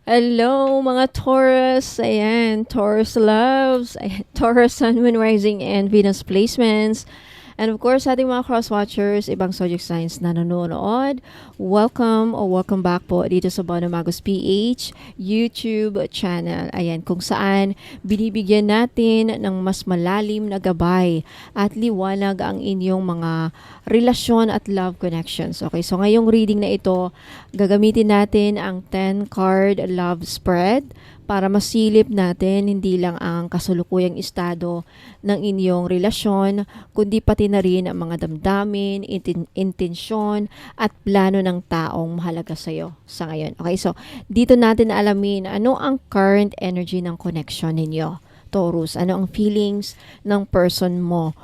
Hello mga Taurus! Ayan, Taurus loves, ayan, Taurus Sun, Moon, Rising, and Venus placements. And of course, sa ating mga cross-watchers, ibang zodiac signs na nanonood, welcome back po dito sa Bono Magos PH YouTube channel. Ayan, kung saan binibigyan natin ng mas malalim na gabay at liwanag ang inyong mga relasyon at love connections. Okay, so ngayong reading na ito, gagamitin natin ang 10 card love spread para masilip natin hindi lang ang kasalukuyang estado ng inyong relasyon, kundi pati na rin ang mga damdamin, intensyon at plano ng taong mahalaga sa iyo sa ngayon. Okay, so dito natin alamin ano ang current energy ng connection ninyo, Taurus. Ano ang feelings ng person mo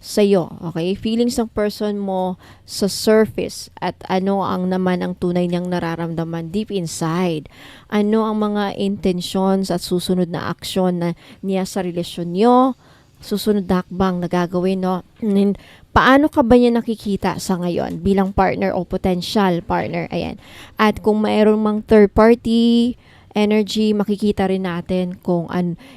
sa'yo, okay? Feelings ng person mo sa surface at ano ang naman ang tunay niyang nararamdaman deep inside. Ano ang mga intentions at susunod na aksyon na niya sa relasyon niyo, susunod na hakbang na gagawin, no? And paano ka ba niya nakikita sa ngayon bilang partner o potential partner? Ayan. At kung mayroong mang third party energy, makikita rin natin kung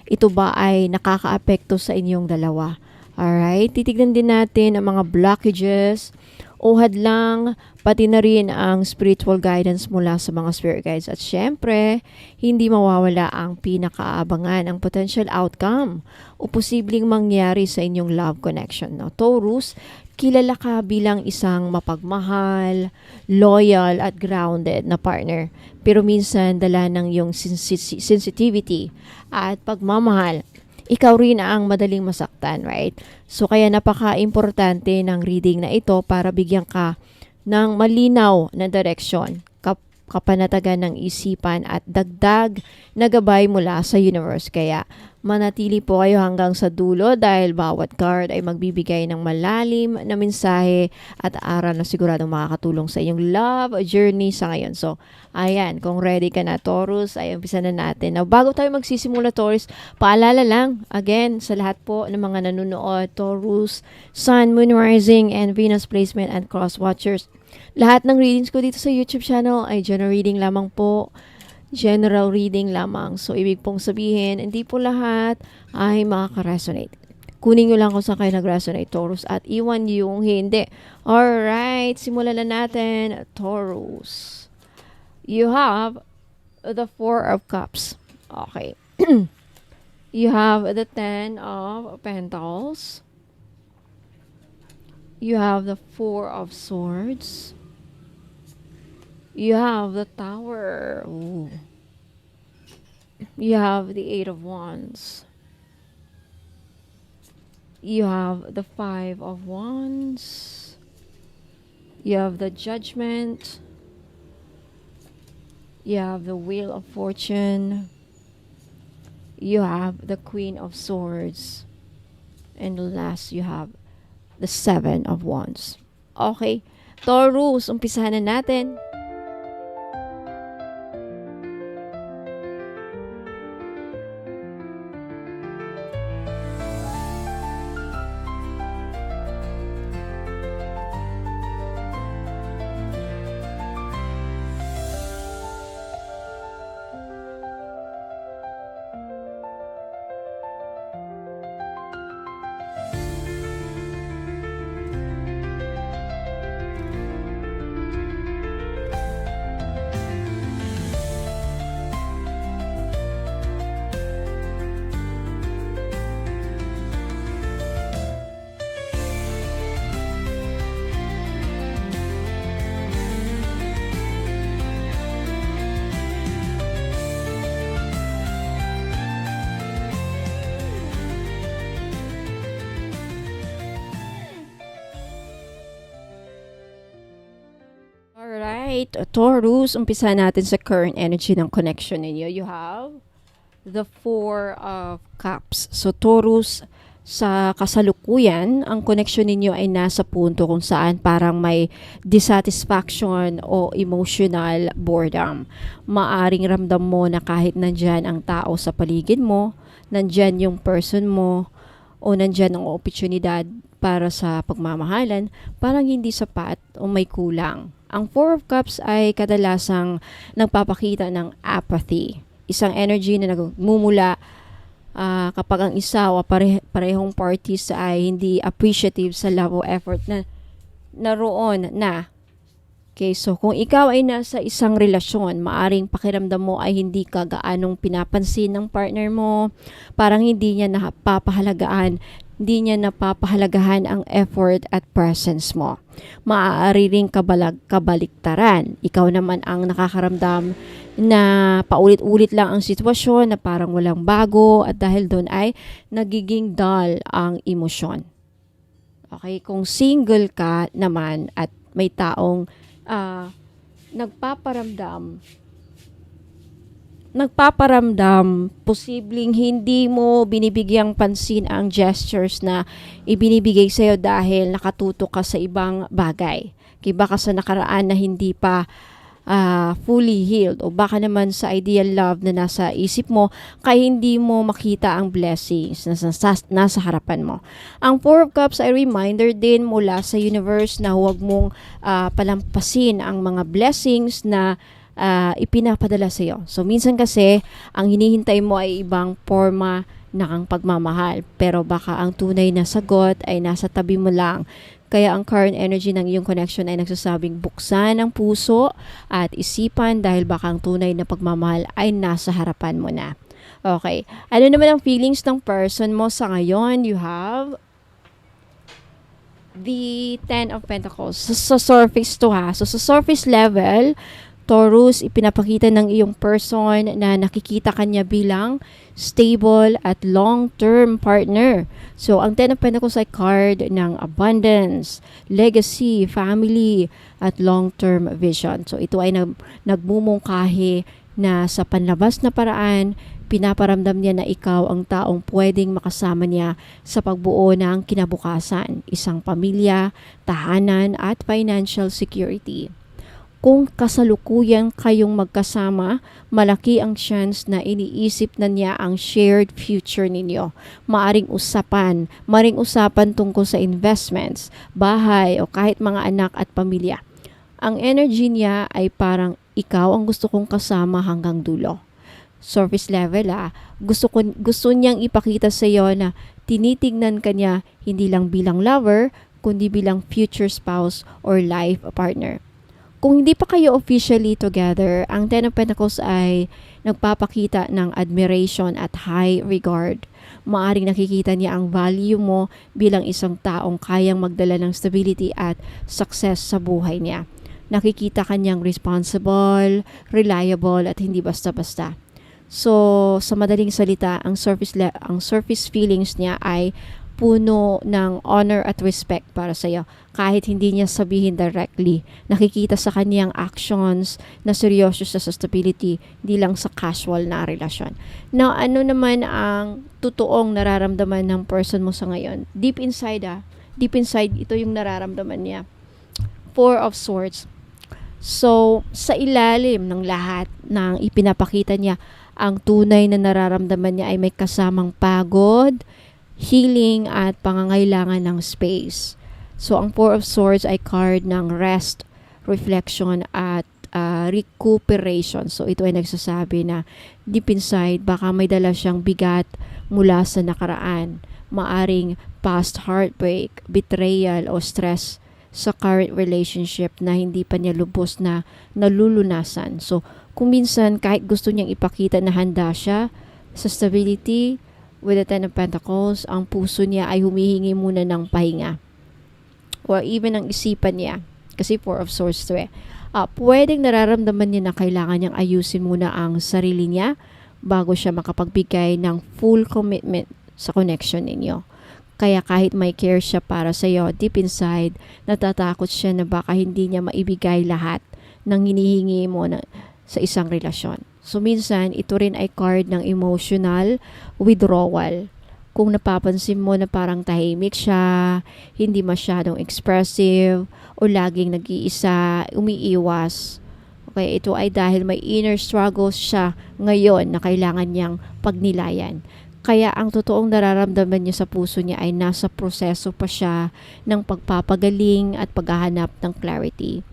ito ba ay nakakaapekto sa inyong dalawa. Alright, titignan din natin ang mga blockages o hadlang, pati na rin ang spiritual guidance mula sa mga spirit guides. At syempre, hindi mawawala ang pinakaabangan, ang potential outcome o posibleng mangyari sa inyong love connection. Now, Taurus, kilala ka bilang isang mapagmahal, loyal at grounded na partner. Pero minsan dala ng iyong sensitivity at pagmamahal, ikaw rin ang madaling masaktan, right? So, kaya napaka-importante ng reading na ito para bigyan ka ng malinaw na direksyon, kapanatagan ng isipan at dagdag na gabay mula sa universe. Kaya manatili po kayo hanggang sa dulo dahil bawat card ay magbibigay ng malalim na mensahe at aral na siguradong makakatulong sa inyong love journey sa ngayon. So, ayan, kung ready ka na, Taurus, ay umpisa na natin. Now, bago tayo magsisimula, Taurus, paalala lang, again, sa lahat po ng mga nanonood, Taurus, Sun, Moon, Rising, and Venus placement and cross watchers. Lahat ng readings ko dito sa YouTube channel ay general reading lamang po. General reading lamang. So, ibig pong sabihin, hindi po lahat ay makaka-resonate. Kunin nyo lang kung saan kayo nag-resonate, Taurus, at iwan yung hindi. Alright, simulan na natin, Taurus. You have the Four of Cups. Okay. You have the Ten of Pentacles. You have the Four of Swords. You have the Tower. Ooh. You have the Eight of Wands. You have the Five of Wands. You have the Judgment. You have the Wheel of Fortune. You have the Queen of Swords. And last, you have the Seven of Wands. Okay, Taurus, umpisahan na natin. Alright, Taurus, umpisa natin sa current energy ng connection ninyo. You have the Four of Cups. So, Taurus, sa kasalukuyan, ang connection ninyo ay nasa punto kung saan parang may dissatisfaction o emotional boredom. Maaring ramdam mo na kahit nandyan ang tao sa paligid mo, nandyan yung person mo, o nandyan ang oportunidad para sa pagmamahalan, parang hindi sapat o may kulang. Ang Four of Cups ay kadalasang nagpapakita ng apathy. Isang energy na nagmumula kapag ang isa o parehong parties ay hindi appreciative sa love o effort na naroon na. Okay, so kung ikaw ay nasa isang relasyon, maaring pakiramdam mo ay hindi ka gaanong pinapansin ng partner mo, parang hindi niya napapahalagahan ang effort at presence mo. Maaari ring kabaliktaran. Ikaw naman ang nakakaramdam na paulit-ulit lang ang sitwasyon na parang walang bago at dahil doon ay nagiging dull ang emosyon. Okay, kung single ka naman at may taong nagpaparamdam, posibleng hindi mo binibigyang pansin ang gestures na ibinibigay sa'yo dahil nakatutok ka sa ibang bagay. Kaya baka sa nakaraan na hindi pa fully healed o baka naman sa ideal love na nasa isip mo kaya hindi mo makita ang blessings na nasa harapan mo. Ang Four of Cups ay reminder din mula sa universe na huwag mong palampasin ang mga blessings na ipinapadala sa iyo. So minsan kasi ang hinihintay mo ay ibang forma ng pagmamahal pero baka ang tunay na sagot ay nasa tabi mo lang. Kaya ang current energy ng iyong connection ay nagsasabing buksan ang puso at isipan dahil baka ang tunay na pagmamahal ay nasa harapan mo na. Okay. Ano naman ang feelings ng person mo sa ngayon? You have the Ten of Pentacles. Sa surface to ha. So sa surface level, Taurus, ipinapakita ng iyong person na nakikita kanya bilang stable at long-term partner. So, ang Ten of Pentacles ay card ng abundance, legacy, family, at long-term vision. So, ito ay nagmumungkahi na sa panlabas na paraan, pinaparamdam niya na ikaw ang taong pwedeng makasama niya sa pagbuo ng kinabukasan, isang pamilya, tahanan, at financial security. Kung kasalukuyan kayong magkasama, malaki ang chance na iniisip na niya ang shared future ninyo. Maring usapan tungkol sa investments, bahay o kahit mga anak at pamilya. Ang energy niya ay parang ikaw ang gusto kong kasama hanggang dulo. Surface level gusto niyang ipakita sa iyo na tinitignan ka niya hindi lang bilang lover, kundi bilang future spouse or life partner. Kung hindi pa kayo officially together, ang Ten of Pentacles ay nagpapakita ng admiration at high regard. Maaring nakikita niya ang value mo bilang isang taong kayang magdala ng stability at success sa buhay niya. Nakikita kanyang responsible, reliable at hindi basta-basta. So, sa madaling salita, ang surface feelings niya ay puno ng honor at respect para sa iyo. Kahit hindi niya sabihin directly, nakikita sa kanyang actions na seryoso siya sa stability, di lang sa casual na relasyon. Now, ano naman ang totoong nararamdaman ng person mo sa ngayon? Deep inside, ito yung nararamdaman niya. Four of Swords. So, sa ilalim ng lahat ng ipinapakita niya, ang tunay na nararamdaman niya ay may kasamang pagod, healing at pangangailangan ng space. So, ang Four of Swords ay card ng rest, reflection at recuperation. So, ito ay nagsasabi na deep inside, baka may dala siyang bigat mula sa nakaraan. Maaring past heartbreak, betrayal o stress sa current relationship na hindi pa niya lubos na nalulunasan. So, kung minsan kahit gusto niyang ipakita na handa siya sa stability, with the Ten of Pentacles, ang puso niya ay humihingi muna ng pahinga. Or even ang isipan niya. Kasi Four of Swords to pwedeng nararamdaman niya na kailangan niyang ayusin muna ang sarili niya bago siya makapagbigay ng full commitment sa connection ninyo. Kaya kahit may care siya para sa iyo, deep inside, natatakot siya na baka hindi niya maibigay lahat ng hinihingi mo sa isang relasyon. So, minsan, ito rin ay card ng emotional withdrawal. Kung napapansin mo na parang tahimik siya, hindi masyadong expressive, o laging nag-iisa, umiiwas. Okay, ito ay dahil may inner struggles siya ngayon na kailangan niyang pagnilayan. Kaya ang totoong nararamdaman niya sa puso niya ay nasa proseso pa siya ng pagpapagaling at paghahanap ng clarity.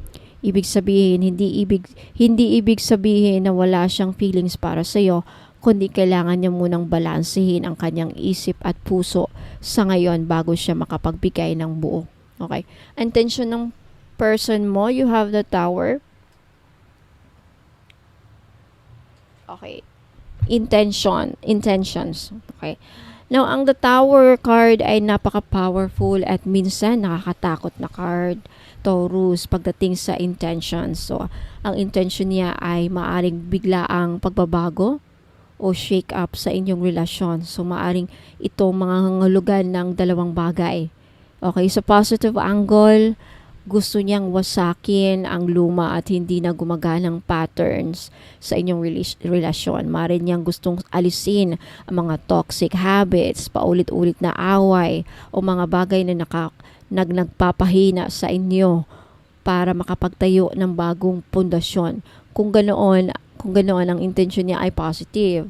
Ibig sabihin, hindi ibig sabihin na wala siyang feelings para sa iyo, kundi kailangan niya munang balansehin ang kanyang isip at puso sa ngayon bago siya makapagbigay ng buo. Okay? Intention ng person mo, you have the Tower. Okay. Intentions. Okay. Now, ang the Tower card ay napaka-powerful at minsan nakakatakot na card. Taurus, pagdating sa intentions. So, ang intention niya ay maaring biglaang pagbabago o shake up sa inyong relasyon. So, maaring itong mga hangulugan ng dalawang bagay. Okay, sa positive angle, gusto niyang wasakin ang luma at hindi na gumaganang patterns sa inyong relasyon. Maaring niyang gustong alisin ang mga toxic habits, paulit-ulit na away o mga bagay na nagpapahina sa inyo para makapagtayo ng bagong pundasyon. Kung ganoon ang intention niya ay positive,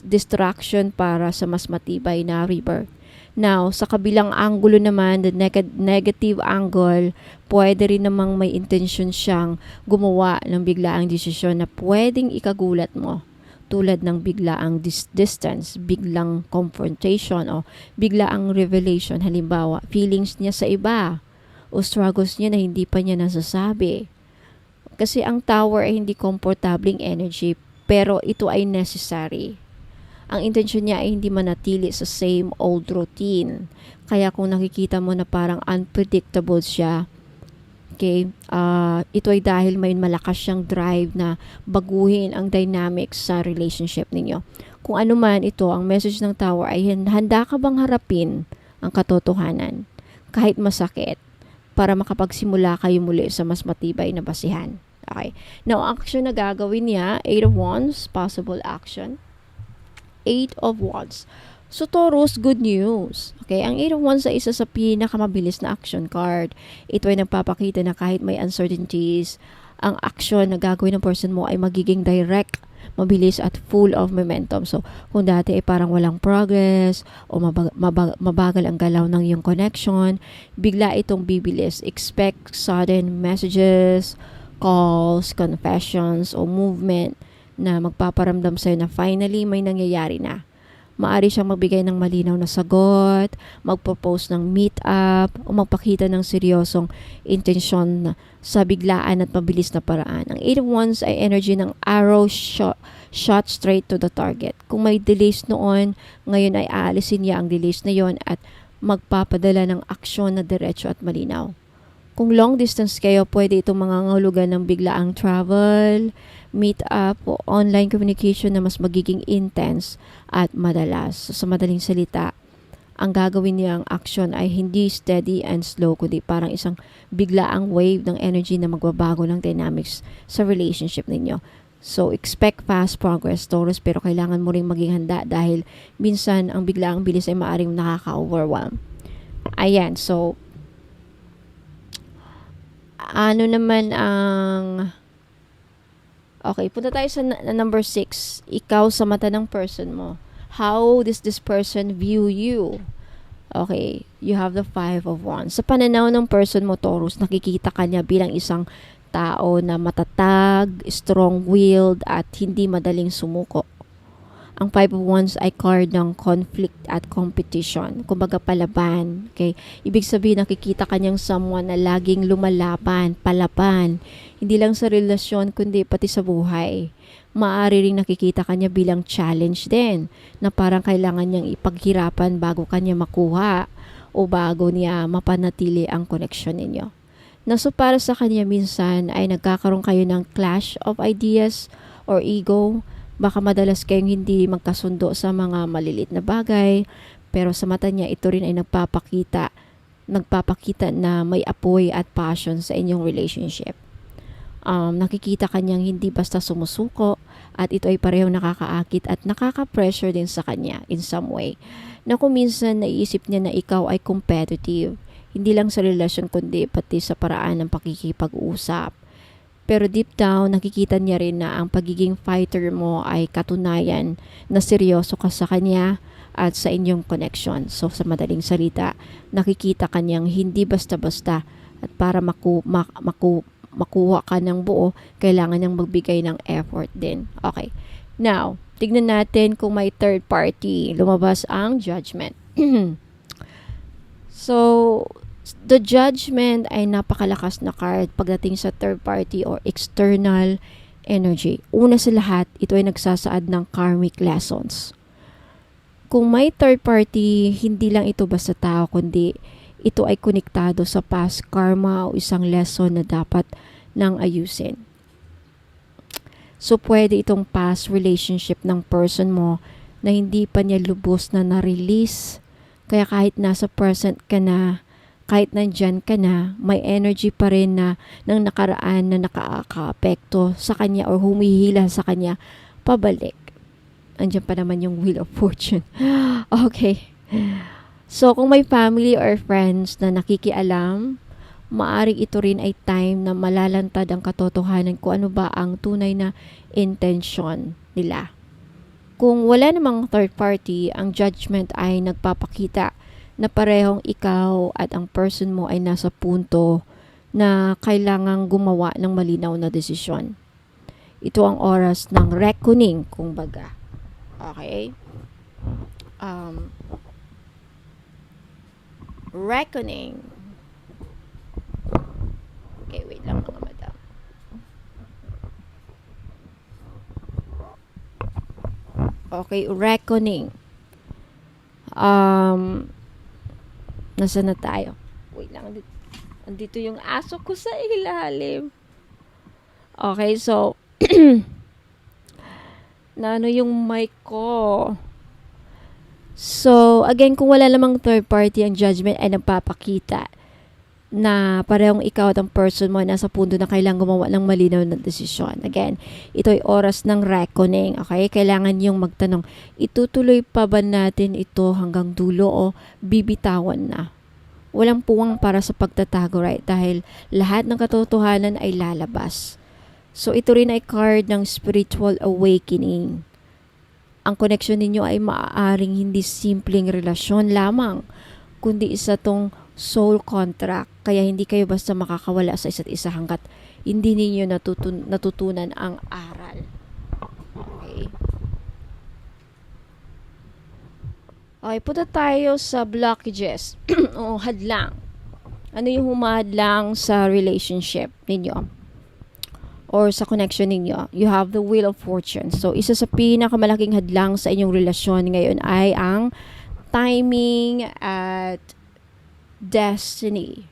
distraction para sa mas matibay na rebirth. Now, sa kabilang angulo naman, the negative angle, pwede rin namang may intention siyang gumawa ng biglaang desisyon na pwedeng ikagulat mo. Tulad ng biglaang distance, biglang confrontation o biglaang revelation. Halimbawa, feelings niya sa iba o struggles niya na hindi pa niya nasasabi. Kasi ang Tower ay hindi komportabling energy, pero ito ay necessary. Ang intention niya ay hindi manatili sa same old routine. Kaya kung nakikita mo na parang unpredictable siya, okay, ito ay dahil may malakas siyang drive na baguhin ang dynamics sa relationship ninyo. Kung ano man ito, ang message ng Tower ay handa ka bang harapin ang katotohanan, kahit masakit, para makapagsimula kayo muli sa mas matibay na basihan. Okay. Now, action na gagawin niya, 8 of Wands, possible action. 8 of Wands. So, Taurus, good news. Okay, ang 8 of Wands ay isa sa pinakamabilis na action card. Ito ay nagpapakita na kahit may uncertainties, ang action na gagawin ng person mo ay magiging direct, mabilis at full of momentum. So, kung dati ay parang walang progress o mabagal ang galaw ng iyong connection, bigla itong bibilis. Expect sudden messages, calls, confessions o movement na magpaparamdam sa'yo na finally may nangyayari na. Maari siyang magbigay ng malinaw na sagot, magpropose ng meet-up, o magpakita ng seryosong intensyon sa biglaan at mabilis na paraan. Ang 8 of Wands ay energy ng arrow shot straight to the target. Kung may delays noon, ngayon ay aalisin niya ang delays na yon at magpapadala ng aksyon na diretso at malinaw. Kung long distance kayo, pwede itong mangangahulugan ng biglaang travel, meet up, o online communication na mas magiging intense at madalas. So, sa madaling salita, ang gagawin niyang action ay hindi steady and slow, kundi parang isang biglaang wave ng energy na magbabago ng dynamics sa relationship ninyo. So, expect fast progress, Taurus, pero kailangan mo ring maging handa dahil minsan ang biglaang bilis ay maaaring nakaka-overwhelm. Ayan, so, ano naman ang... Okay, punta tayo sa number 6. Ikaw sa mata ng person mo. How does this person view you? Okay, you have the 5 of Wands. Sa pananaw ng person mo, Taurus, nakikita ka niya bilang isang tao na matatag, strong-willed, at hindi madaling sumuko. Ang 5 of Wands ay card ng conflict at competition. Kumbaga palaban. Okay? Ibig sabihin, nakikita kanyang someone na laging lumalaban, palaban. Hindi lang sa relasyon, kundi pati sa buhay. Maaari ring nakikita kanya bilang challenge din, na parang kailangan niyang ipaghirapan bago kanya makuha o bago niya mapanatili ang connection ninyo. Na so para sa kanya minsan ay nagkakaroon kayo ng clash of ideas or ego. Baka madalas kayong hindi magkasundo sa mga malilit na bagay, pero sa mata niya ito rin ay nagpapakita na may apoy at passion sa inyong relationship. Nakikita kanyang hindi basta sumusuko at ito ay parehong nakakaakit at nakaka-pressure din sa kanya in some way. Na kung minsan naiisip niya na ikaw ay competitive, hindi lang sa relasyon kundi pati sa paraan ng pakikipag-usap. Pero deep down, nakikita niya rin na ang pagiging fighter mo ay katunayan na seryoso ka sa kanya at sa inyong connection. So, sa madaling salita, nakikita kanyang hindi basta-basta at para makuha ka ng buo, kailangan niyang magbigay ng effort din. Okay. Now, tignan natin kung may third party. Lumabas ang judgment. So, the judgment ay napakalakas na card pagdating sa third party or external energy. Una sa lahat, ito ay nagsasaad ng karmic lessons. Kung may third party, hindi lang ito basta tao, kundi ito ay konektado sa past karma o isang lesson na dapat nang ayusin. So, pwede itong past relationship ng person mo na hindi pa niya lubos na na-release. Kaya kahit nasa present ka na, kahit nandyan ka na, may energy pa rin na ng nakaraan na nakaka-apekto sa kanya or humihila sa kanya pabalik. Andyan pa naman yung Wheel of Fortune. Okay. So, kung may family or friends na nakikialam, maaring ito rin ay time na malalantad ang katotohanan kung ano ba ang tunay na intention nila. Kung wala namang third party, ang judgment ay nagpapakita na parehong ikaw at ang person mo ay nasa punto na kailangang gumawa ng malinaw na desisyon. Ito ang oras ng reckoning, kumbaga. Okay? Reckoning. Okay, wait lang mga madam. Okay, reckoning. Nasaan na tayo? Wait lang. Andito yung aso ko sa ilalim. Okay, so na ano yung mic ko. So, again, kung wala lamang third party, ang judgment ay nagpapakita na parehong ikaw at ang person mo nasa punto na kailangan gumawa ng malinaw na desisyon. Again, ito ay oras ng reckoning. Okay? Kailangan yung magtanong, itutuloy pa ba natin ito hanggang dulo o bibitawan na? Walang puwang para sa pagtatago, right? Dahil lahat ng katotohanan ay lalabas. So, ito rin ay card ng spiritual awakening. Ang connection ninyo ay maaaring hindi simpleng relasyon lamang, kundi isa tong soul contract. Kaya hindi kayo basta makakawala sa isa't isa hanggat hindi ninyo natutunan ang aral. Okay. Okay, punta tayo sa blockages o hadlang. Ano yung humahadlang sa relationship ninyo? Or sa connection ninyo? You have the Wheel of Fortune. So, isa sa pinakamalaking hadlang sa inyong relasyon ngayon ay ang timing at destiny.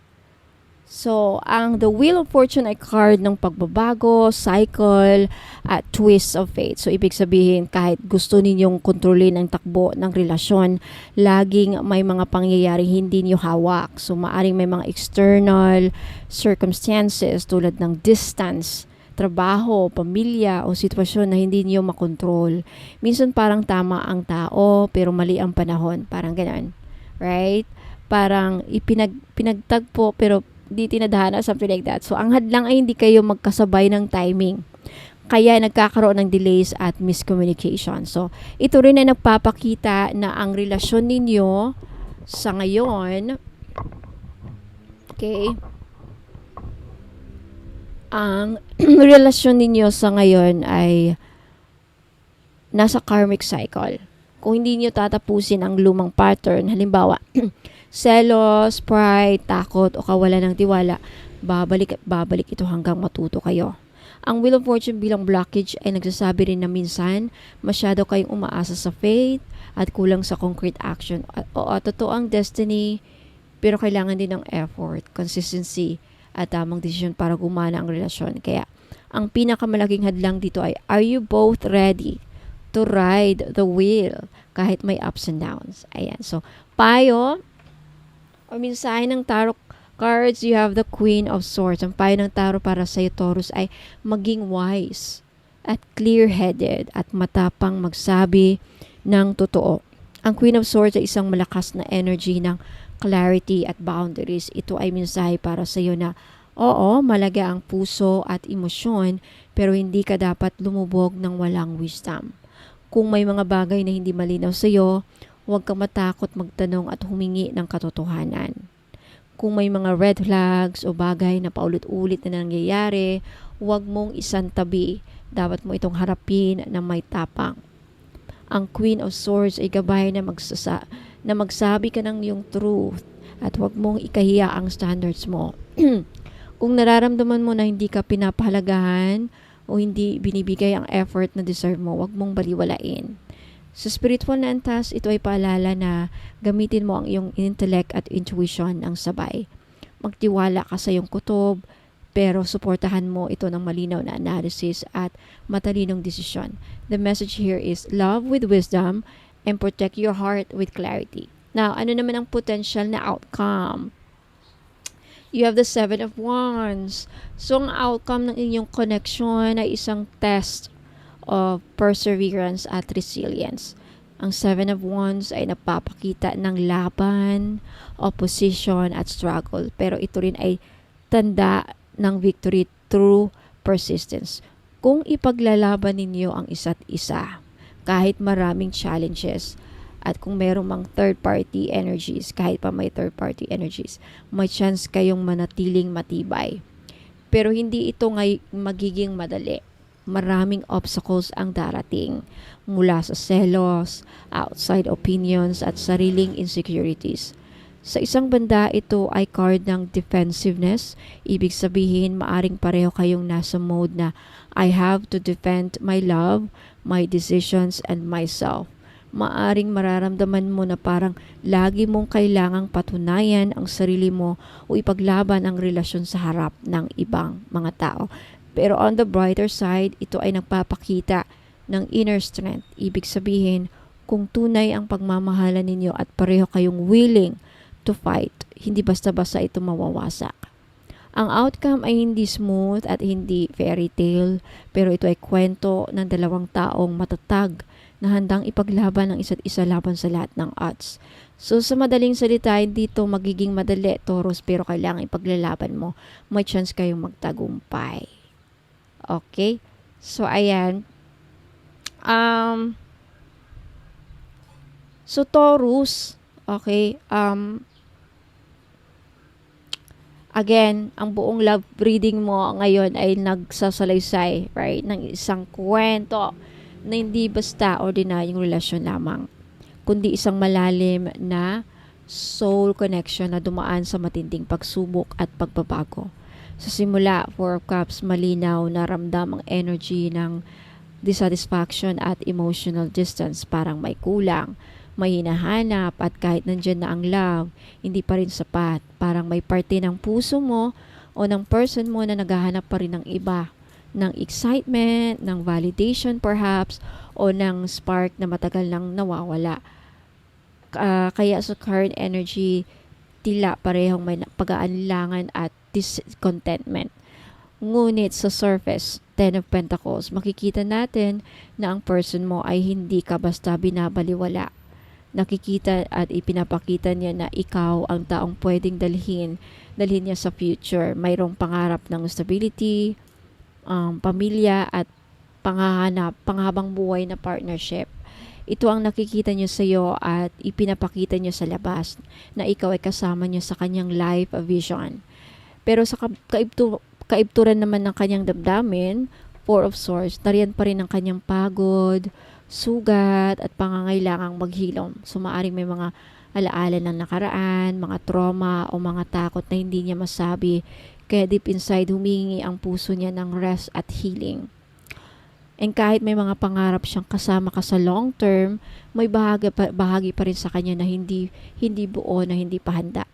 So, the Wheel of Fortune ay card ng pagbabago, cycle, at twist of fate. So, ibig sabihin, kahit gusto ninyong kontrolin ang takbo ng relasyon, laging may mga pangyayaring hindi niyo hawak. So, maaring may mga external circumstances tulad ng distance, trabaho, pamilya, o sitwasyon na hindi niyo makontrol. Minsan parang tama ang tao, pero mali ang panahon. Parang ganun. Right? Parang pinagtagpo, pero di tinadhana, something like that. So, ang hadlang ay hindi kayo magkasabay ng timing. Kaya nagkakaroon ng delays at miscommunication. So, ito rin ay nagpapakita na ang relasyon ninyo sa ngayon, okay, ang relasyon ninyo sa ngayon ay nasa karmic cycle. Kung hindi niyo tatapusin ang lumang pattern, halimbawa, selos, pride, takot, o kawalan ng tiwala, babalik ito hanggang matuto kayo. Ang Wheel of Fortune bilang blockage ay nagsasabi rin na minsan masyado kayong umaasa sa faith at kulang sa concrete action. Totoo ang destiny, pero kailangan din ng effort, consistency, at tamang desisyon para gumana ang relasyon. Kaya, ang pinakamalaking hadlang dito ay, are you both ready to ride the wheel kahit may ups and downs? Ayan. So, payo o mensahe ng tarot cards, you have the Queen of Swords. Ang payo ng tarot para sa Taurus ay maging wise at clear-headed at matapang magsabi ng totoo. Ang Queen of Swords ay isang malakas na energy ng clarity at boundaries. Ito ay mensahe para sa iyo na, oo, malaga ang puso at emosyon, pero hindi ka dapat lumubog ng walang wisdom. Kung may mga bagay na hindi malinaw sa iyo, huwag kang matakot magtanong at humingi ng katotohanan. Kung may mga red flags o bagay na paulit-ulit na nangyayari, huwag mong isantabi. Dapat mo itong harapin na may tapang. Ang Queen of Swords ay gabay na magsabi ka ng iyong truth at huwag mong ikahiya ang standards mo. Kung nararamdaman mo na hindi ka pinapahalagahan o hindi binibigay ang effort na deserve mo, huwag mong baliwalain. Sa spiritual na antas, ito ay paalala na gamitin mo ang iyong intellect at intuition ang sabay. Magtiwala ka sa iyong kutob, pero suportahan mo ito ng malinaw na analysis at matalinong desisyon. The message here is love with wisdom and protect your heart with clarity. Now, ano naman ang potential na outcome? You have the Seven of Wands. So, ang outcome ng inyong connection ay isang test of perseverance at resilience. Ang Seven of Wands ay napapakita ng laban, opposition at struggle. Pero ito rin ay tanda ng victory through persistence. Kung ipaglalaban ninyo ang isa't isa, kahit maraming challenges, at kung merong mang third-party energies, kahit pa may third-party energies, may chance kayong manatiling matibay. Pero hindi ito magiging madali. Maraming obstacles ang darating mula sa selos, outside opinions at sariling insecurities. Sa isang banda, ito ay card ng defensiveness. Ibig sabihin, maaring pareho kayong nasa mode na I have to defend my love, my decisions, and myself. Maaring mararamdaman mo na parang lagi mong kailangang patunayan ang sarili mo o ipaglaban ang relasyon sa harap ng ibang mga tao. Pero on the brighter side, ito ay nagpapakita ng inner strength. Ibig sabihin, kung tunay ang pagmamahalan ninyo at pareho kayong willing to fight, hindi basta-basta ito mawawasak. Ang outcome ay hindi smooth at hindi fairy tale, pero ito ay kwento ng dalawang taong matatag na handang ipaglaban ng isa't isa laban sa lahat ng odds. So sa madaling salita, hindi ito magiging madali, Taurus, pero kailangan ipaglalaban mo. May chance kayong magtagumpay. Okay? So ayan. So Taurus, okay, again, ang buong love reading mo ngayon ay nagsasalaysay, right, ng isang kwento na hindi basta ordinaryong relasyon lamang, kundi isang malalim na soul connection na dumaan sa matinding pagsubok at pagbabago. Sa simula, Four of Cups, malinaw na ramdam ang energy ng dissatisfaction at emotional distance. Parang may kulang, may hinahanap, at kahit nandyan na ang love, hindi pa rin sapat. Parang may parte ng puso mo o ng person mo na naghahanap pa rin ng iba, ng excitement, ng validation perhaps, o ng spark na matagal nang nawawala. Kaya sa current energy, tila parehong may pag-aalinlangan at discontentment. Ngunit sa surface, Ten of Pentacles, makikita natin na ang person mo ay hindi ka basta binabaliwala. Nakikita at ipinapakita niya na ikaw ang taong pwedeng dalhin niya sa future. Mayroong pangarap ng stability, pamilya at panghabang buhay na partnership. Ito ang nakikita niya sa iyo at ipinapakita niya sa labas na ikaw ay kasama niya sa kanyang life vision. Pero sa kaibturan naman ng kanyang damdamin, Four of Swords, nariyan pa rin ang kanyang pagod, sugat at pangangailangang maghilom. So maaring may mga alaala ng nakaraan, mga trauma o mga takot na hindi niya masabi. Kaya deep inside, humingi ang puso niya ng rest at healing. And kahit may mga pangarap siyang kasama ka sa long term, may bahagi pa rin sa kanya na hindi buo, na hindi pa handa.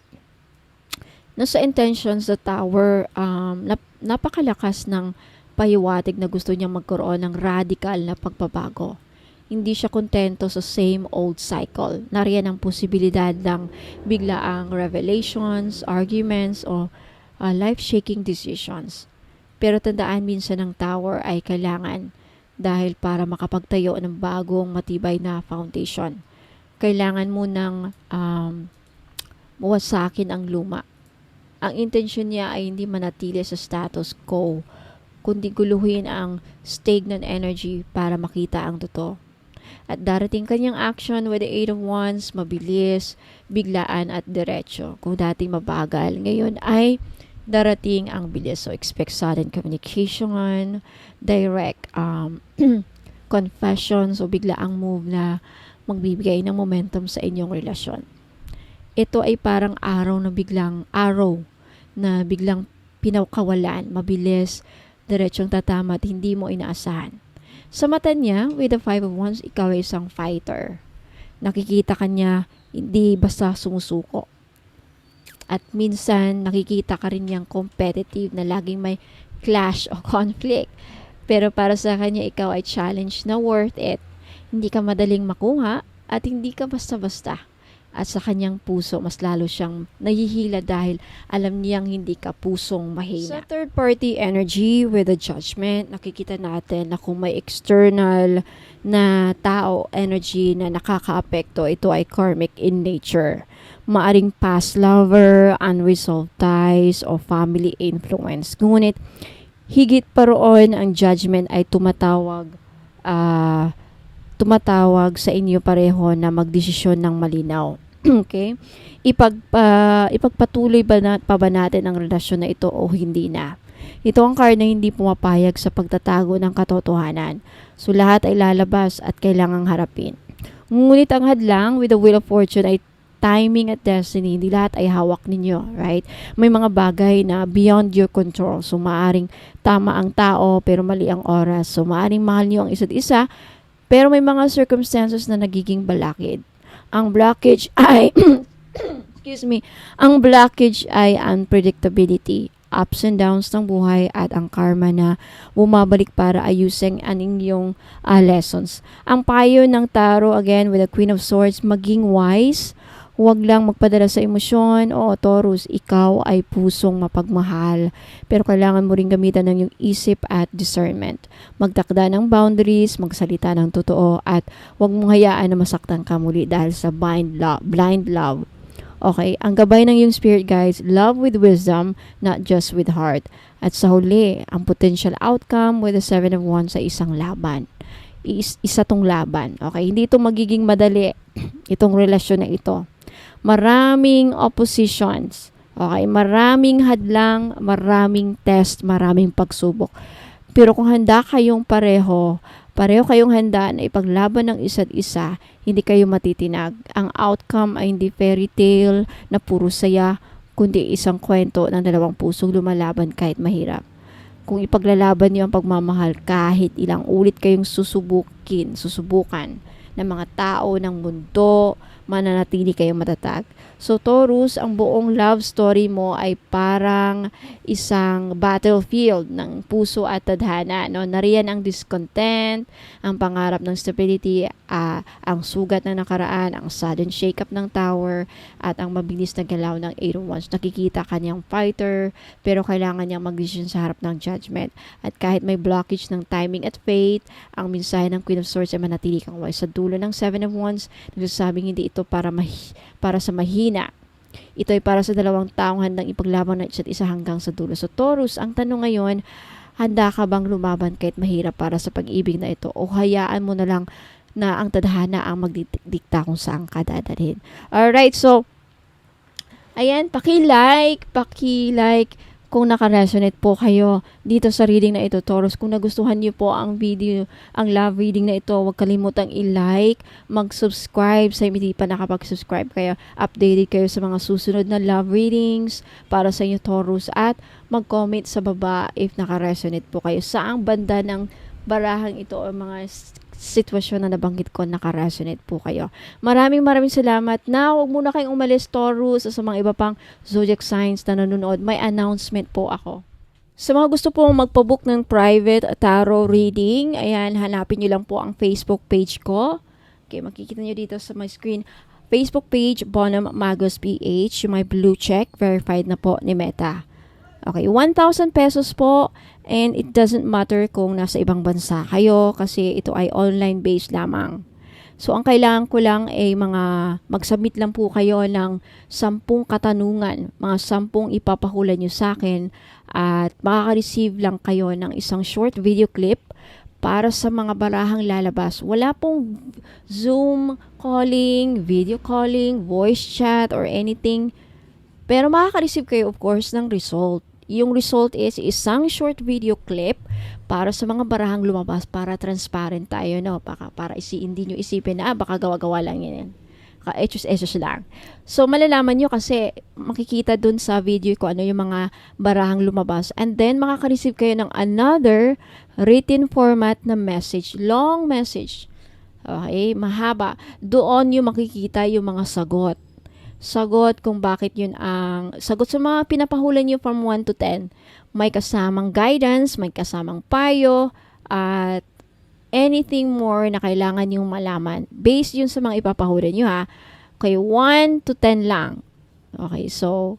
Nasa intentions, the Tower, napakalakas ng pahiwatig na gusto niyang magkaroon ng radical na pagbabago. Hindi siya kontento sa same old cycle. Nariyan ang posibilidad ng biglaang revelations, arguments, o life-shaking decisions. Pero tandaan, minsan ng Tower ay kailangan dahil para makapagtayo ng bagong matibay na foundation. Kailangan mo ng mawasakin ang luma. Ang intensyon niya ay hindi manatili sa status quo, kundi guluhin ang stagnant energy para makita ang totoo. At darating kanyang action with the Eight of Wands, mabilis, biglaan at diretso. Kung dati mabagal, ngayon ay darating ang bilis. So, expect sudden communication, direct confessions o biglaang move na magbibigay ng momentum sa inyong relasyon. Ito ay parang araw na biglang pinakawalan, mabilis, diretsong tatama at hindi mo inaasahan. Sa mata niya, with the Five of Wands, ikaw ay isang fighter. Nakikita ka niya, hindi basta sumusuko. At minsan, nakikita ka rin niyang competitive na laging may clash o conflict. Pero para sa kanya, ikaw ay challenge na worth it. Hindi ka madaling makuha at hindi ka basta-basta. At sa kanyang puso, mas lalo siyang nahihila dahil alam niyang hindi ka pusong mahina. Sa third party energy with the Judgment, nakikita natin na kung may external na tao energy na nakakaapekto, ito ay karmic in nature. Maaring past lover, unresolved ties, o family influence. Ngunit, higit pa roon, ang Judgment ay tumatawag sa inyo pareho na magdesisyon ng malinaw. Okay? Ipagpatuloy pa ba natin ang relasyon na ito o hindi na? Ito ang card na hindi pumapayag sa pagtatago ng katotohanan. So, lahat ay lalabas at kailangang harapin. Ngunit ang hadlang with the Wheel of Fortune ay timing at destiny. Hindi lahat ay hawak ninyo, right? May mga bagay na beyond your control. So, maaring tama ang tao pero mali ang oras. So, maaring mahal niyo ang isa't isa pero may mga circumstances na nagiging balakid. Ang blockage ay ang blockage ay unpredictability, ups and downs ng buhay at ang karma na bumabalik para ayusin ang inyong lessons. Ang payo ng tarot, again with the Queen of Swords, maging wise. Huwag lang magpadala sa emosyon. O Taurus, ikaw ay pusong mapagmahal. Pero kailangan mo rin gamitan ng iyong isip at discernment. Magtakda ng boundaries, magsalita ng totoo, at huwag mong hayaan na masaktan ka muli dahil sa blind love. Okay, ang gabay ng iyong spirit guides, love with wisdom, not just with heart. At sa huli, ang potential outcome with the Seven of Wands sa isang laban. Isa tong laban. Okay, hindi ito magiging madali, itong relasyon na ito. Maraming oppositions. Okay, maraming hadlang, maraming test, maraming pagsubok. Pero kung handa kayong pareho kayong handa na ipaglaban ng isa't isa, hindi kayo matitinag. Ang outcome ay hindi fairy tale na puro saya, kundi isang kwento ng dalawang pusong lumalaban kahit mahirap. Kung ipaglalaban niyo ang pagmamahal, kahit ilang ulit kayong susubukan ng mga tao, ng mundo, mananatili kayong matatag. So Taurus, ang buong love story mo ay parang isang battlefield ng puso at tadhana. No? Nariyan ang discontent, ang pangarap ng stability, ang sugat ng nakaraan, ang sudden shake-up ng tower, at ang mabilis na galaw ng Eight of Wands. Nakikita kanyang fighter, pero kailangan niyang mag-decision sa harap ng Judgment. At kahit may blockage ng timing at fate, ang mensahe ng Queen of Swords ay manatili kang wise. Sa dulo ng Seven of Wands, nagsasabing hindi ito para sa mahina. Ito ay para sa dalawang taong handang ipaglaban ng isa't isa hanggang sa dulo. So Taurus, ang tanong ngayon, handa ka bang lumaban kahit mahirap para sa pag-ibig na ito? O hayaan mo na lang na ang tadhana ang magdidikta kung saan ka dadalhin? Alright, so ayan, paki-like kung naka-resonate po kayo dito sa reading na ito, Taurus. Kung nagustuhan niyo po ang video, ang love reading na ito, huwag kalimutang i-like, mag-subscribe sa hindi pa nakapag-subscribe kayo, updated kayo sa mga susunod na love readings para sa inyo, Taurus, at mag-comment sa baba if naka-resonate po kayo. Saang banda ng barahang ito o mga sitwasyon na nabanggit ko, naka-resonate po kayo. Maraming salamat. Now, huwag muna kayong umalis, Taurus, sa mga iba pang zodiac signs na nanonood. May announcement po ako. Sa mga gusto pong magpabook ng private tarot reading, ayan, hanapin nyo lang po ang Facebook page ko. Okay, makikita nyo dito sa my screen. Facebook page, Bonham Magos PH, yung may blue check, verified na po ni Meta. Okay, 1,000 pesos po, and it doesn't matter kung nasa ibang bansa kayo kasi ito ay online based lamang. So ang kailangan ko lang ay mag-submit lang po kayo ng 10 katanungan, mga 10 ipapahula nyo sa akin, at makaka-receive lang kayo ng isang short video clip para sa mga barahang lalabas. Wala pong Zoom calling, video calling, voice chat, or anything. Pero makaka-receive kayo of course ng result. Yung result is isang short video clip para sa mga barahang lumabas para transparent tayo, no? Para hindi nyo isipin na baka gawa-gawa lang yan. Ka-etos lang. So, malalaman nyo kasi makikita dun sa video kung ano yung mga barahang lumabas. And then, makaka-receive kayo ng another written format na message. Long message. Okay? Mahaba. Doon yung makikita yung mga sagot. Sagot kung bakit yun ang sagot sa mga pinapahulan nyo from 1 to 10. May kasamang guidance, may kasamang payo, at anything more na kailangan yung malaman. Based yun sa mga ipapahulan nyo ha. Okay, 1 to 10 lang. Okay, so,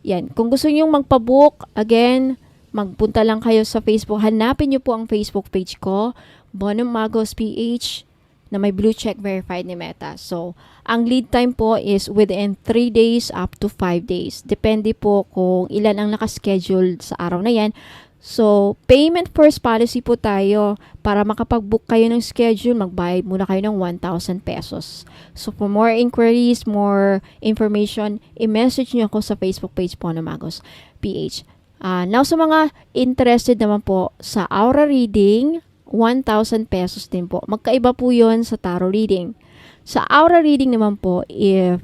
yan. Kung gusto nyo magpabook, again, magpunta lang kayo sa Facebook. Hanapin nyo po ang Facebook page ko, Bonum Magos PH, na may blue check verified ni Meta. So, ang lead time po is within 3 days up to 5 days. Depende po kung ilan ang nakaschedule sa araw na yan. So, payment first policy po tayo. Para makapag-book kayo ng schedule, magbayad muna kayo ng 1,000 pesos. So, for more inquiries, more information, i-message nyo ako sa Facebook page po na Magos PH. Now, sa mga interested naman po sa aura reading, 1,000 pesos din po. Magkaiba po yon sa tarot reading. Sa aura reading naman po, if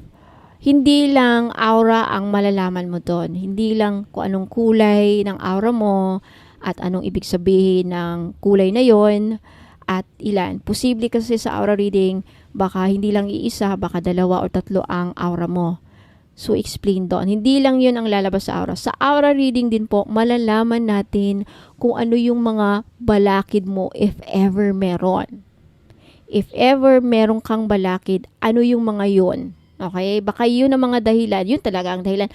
hindi lang aura ang malalaman mo doon, hindi lang kung anong kulay ng aura mo at anong ibig sabihin ng kulay na yon at ilan. Posible kasi sa aura reading, baka hindi lang iisa, baka 2 o 3 ang aura mo. So, explain doon. Hindi lang yun ang lalabas sa aura. Sa aura reading din po, malalaman natin kung ano yung mga balakid mo if ever meron. If ever meron kang balakid, ano yung mga yun? Okay? Baka yun ang mga dahilan. Yun talaga ang dahilan.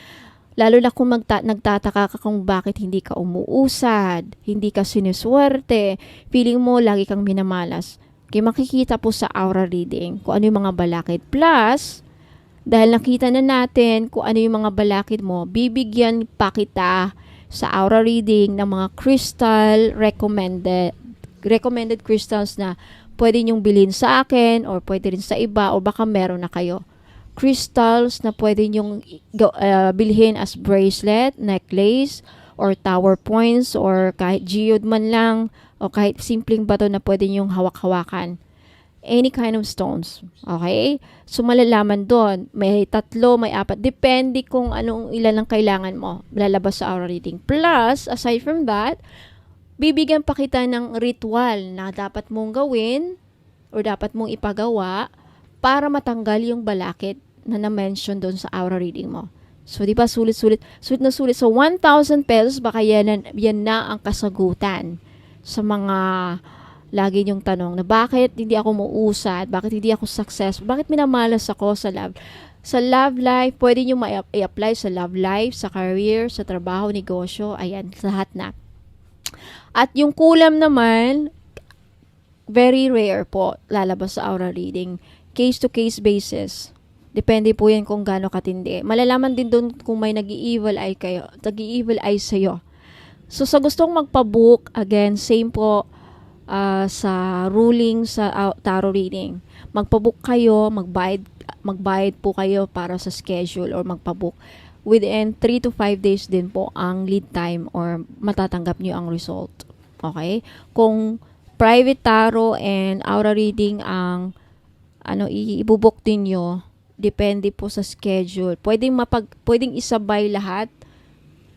Lalo na kung nagtataka ka kung bakit hindi ka umuusad, hindi ka sinuswerte, feeling mo lagi kang minamalas. Okay, makikita po sa aura reading kung ano yung mga balakid. Plus, dahil nakita na natin kung ano yung mga balakid mo, bibigyan pa kita sa aura reading ng mga crystal recommended crystals na pwede nyong bilhin sa akin or pwede rin sa iba o baka meron na kayo. Crystals na pwede nyong bilhin as bracelet, necklace, or tower points, or kahit geode man lang, o kahit simpleng bato na pwede nyong hawak-hawakan. Any kind of stones. Okay? So, malalaman doon. May 3, may 4. Depende kung anong ilan ang kailangan mo. Lalabas sa aura reading. Plus, aside from that, bibigyan pa kita ng ritual na dapat mong gawin or dapat mong ipagawa para matanggal yung balakid na na-mention doon sa aura reading mo. So, di ba, sulit-sulit. Sulit na sulit. So, 1,000 pesos, baka yan na ang kasagutan sa mga lagi niyong tanong na bakit hindi ako muusad, bakit hindi ako successful, bakit minamalas ako sa love. Sa love life, pwede niyo i-apply sa love life, sa career, sa trabaho, negosyo, ayan, lahat na. At yung kulam naman, very rare po lalabas sa aura reading. Case-to-case basis. Depende po yan kung gaano katindi. Malalaman din doon kung may nag-i-evil eye sa'yo. So, sa gustong magpabook, again, same po, sa ruling sa tarot reading. Magpabook kayo, magbayad po kayo para sa schedule or magpabook. Within 3 to 5 days din po ang lead time or matatanggap nyo ang result. Okay? Kung private tarot and aura reading ang ibubok din nyo, depende po sa schedule. Pwedeng isabay lahat.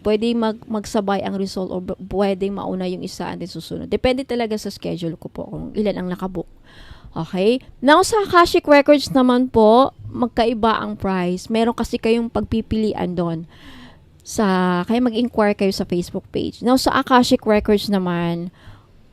Pwede magsabay ang result o pwedeng mauna yung isa and then susunod. Depende talaga sa schedule ko po kung ilan ang nakabook. Okay? Now, sa Akashic Records naman po, magkaiba ang price. Meron kasi kayong pagpipilian doon. Kaya mag-inquire kayo sa Facebook page. Now, sa Akashic Records naman,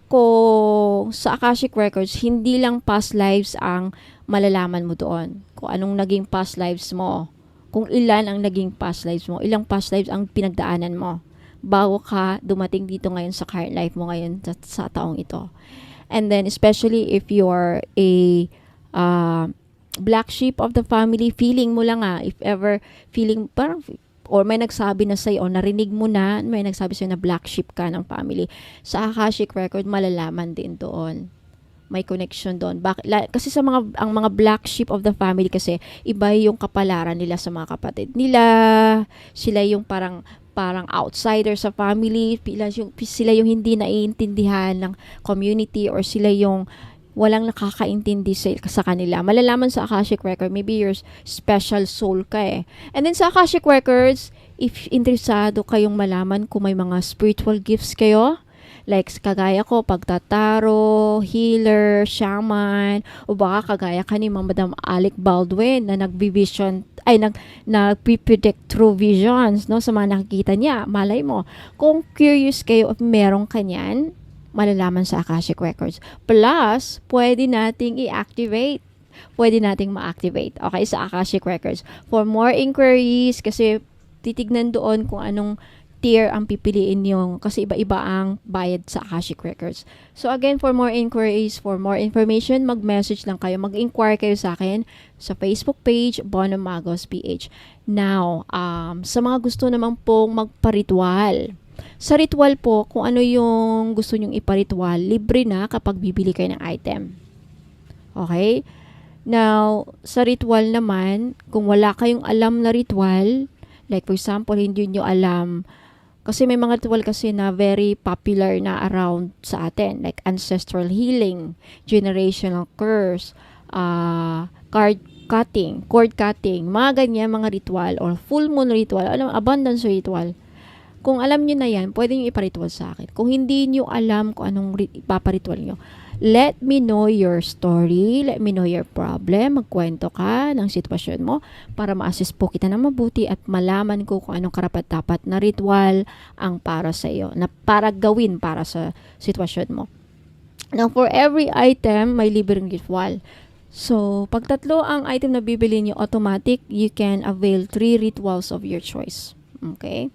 kung sa Akashic Records, hindi lang past lives ang malalaman mo doon. Kung anong naging past lives mo. Kung ilan ang naging past lives mo, ilang past lives ang pinagdaanan mo bago ka dumating dito ngayon sa current life mo ngayon sa taong ito. And then, especially if you're a black sheep of the family, feeling mo lang if ever, feeling, parang or may nagsabi na sa'yo, o narinig mo na, may nagsabi sa'yo na black sheep ka ng family, sa Akashic Record, malalaman din doon. May connection doon. Kasi ang mga black sheep of the family kasi, iba yung kapalaran nila sa mga kapatid nila. Sila yung parang outsider sa family, sila yung hindi naiintindihan ng community, or sila yung walang nakakaintindi sa kanila. Malalaman sa Akashic Record, maybe you're special soul ka eh. And then sa Akashic Records, if interesado kayong malaman kung may mga spiritual gifts kayo, like kagaya ko, pagtataro, healer, shaman, o baka kagaya ka ni Madam Alec Baldwin na nagpipredict through visions, no, sa mga nakikita niya. Malay mo, kung curious kayo if merong kanyan, malalaman sa Akashic Records. Plus, pwede nating i-activate. Pwede nating ma-activate. Okay, sa Akashic Records. For more inquiries, kasi titignan doon kung anong tier ang pipiliin nyo, kasi iba-iba ang bayad sa Akashic Records. So again, for more inquiries, for more information, mag-message lang kayo, mag-inquire kayo sa akin sa Facebook page, Bono Magos PH. Now, sa mga gusto naman pong magpa-ritual, sa ritual po, kung ano yung gusto nyong iparitual, libre na kapag bibili kayo ng item. Okay? Now, sa ritual naman, kung wala kayong alam na ritual, like for example, hindi nyo alam, kasi may mga ritual kasi na very popular na around sa atin, like ancestral healing, generational curse, cord cutting, mga ganyan, mga ritual, or full moon ritual, abundance ritual. Kung alam nyo na yan, pwede nyo iparitual sa akin. Kung hindi nyo alam kung anong ipaparitual nyo, let me know your story, let me know your problem, magkwento ka ng sitwasyon mo para ma-assist po kita na mabuti at malaman ko kung anong karapat-dapat na ritual ang para sa iyo, na para gawin para sa sitwasyon mo. Now, for every item, may libreng ritual. So, pag tatlo ang item na bibili nyo, automatic, you can avail 3 rituals of your choice. Okay?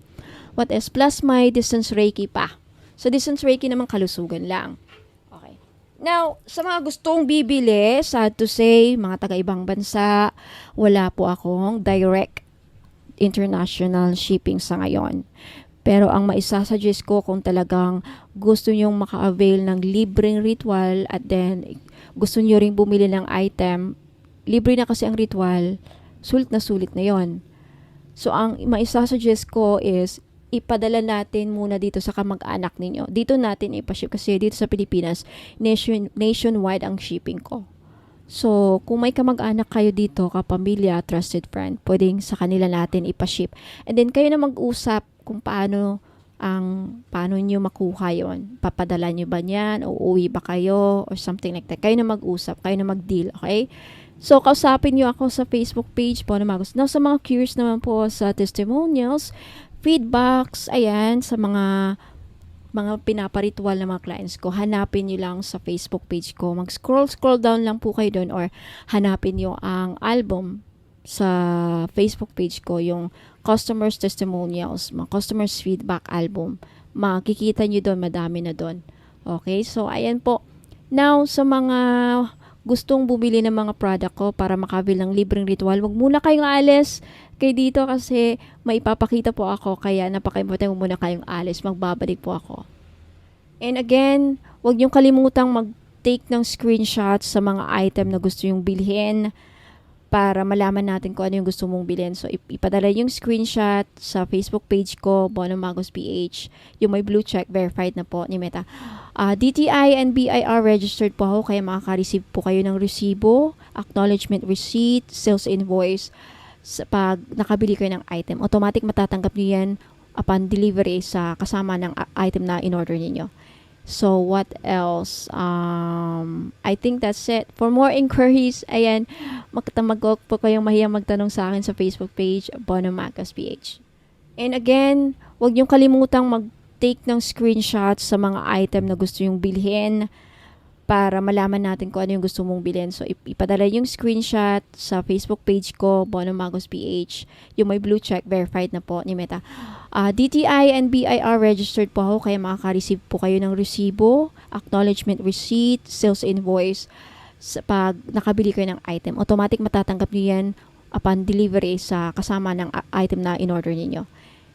What else? Plus may distance Reiki pa. So, distance Reiki naman kalusugan lang. Okay. Now, sa mga gustong bibili, sad to say, mga taga-ibang bansa, wala po akong direct international shipping sa ngayon. Pero ang maisasuggest ko kung talagang gusto nyong maka-avail ng libreng ritual at then gusto nyo ring bumili ng item, libre na kasi ang ritual, sulit na yon. So, ang maisasuggest ko is ipadala natin muna dito sa kamag-anak ninyo. Dito natin ipaship kasi dito sa Pilipinas, nationwide ang shipping ko. So, kung may kamag-anak kayo dito, kapamilya, trusted friend, pwedeng sa kanila natin ipaship. And then, kayo na mag-usap kung paano nyo makuha yon. Papadala nyo ba niyan? O uwi ba kayo? Or something like that. Kayo na mag-usap. Kayo na mag-deal. Okay? So, kausapin nyo ako sa Facebook page, Bono Magos. Now, sa mga curious naman po sa testimonials, feedbacks, ayan, sa mga pinaparitual na mga clients ko, hanapin nyo lang sa Facebook page ko. Mag-scroll down lang po kayo doon or hanapin nyo ang album sa Facebook page ko, yung customers testimonials, mga customers feedback album. Makikita nyo doon, madami na doon. Okay, so ayan po. Now, sa mga gustong bumili ng mga product ko para makabil ng libreng ritual, wag muna kayong alis kay dito kasi may ipapakita po ako, kaya napaka-importante mo muna kayong alis, magbabalik po ako. And again, wag niyong kalimutang mag-take ng screenshots sa mga item na gusto yung bilhin para malaman natin kung ano yung gusto mong bilhin. So, ipadala yung screenshot sa Facebook page ko, Bono Magos PH. Yung may blue check, verified na po ni Meta. DTI and BIR registered po ako, kaya makaka-receive po kayo ng resibo, acknowledgement receipt, sales invoice. Pag nakabili kayo ng item, automatic matatanggap niyo yan upon delivery sa kasama ng item na in-order niyo. So, what else? I think that's it. For more inquiries, ayan, magtamagok po kayong mahiyang magtanong sa akin sa Facebook page, Bono Magos PH. And again, huwag niyong kalimutang mag-take ng screenshots sa mga item na gusto yung bilhin para malaman natin kung ano yung gusto mong bilhin. So, ipadala yung screenshot sa Facebook page ko, Bono Magos PH. Yung may blue check, verified na po ni Meta. DTI and BIR registered po ako, kaya makaka-receive po kayo ng resibo, acknowledgement receipt, sales invoice. Pag nakabili kayo ng item, automatic matatanggap niyo yan upon delivery sa kasama ng item na in-order ninyo.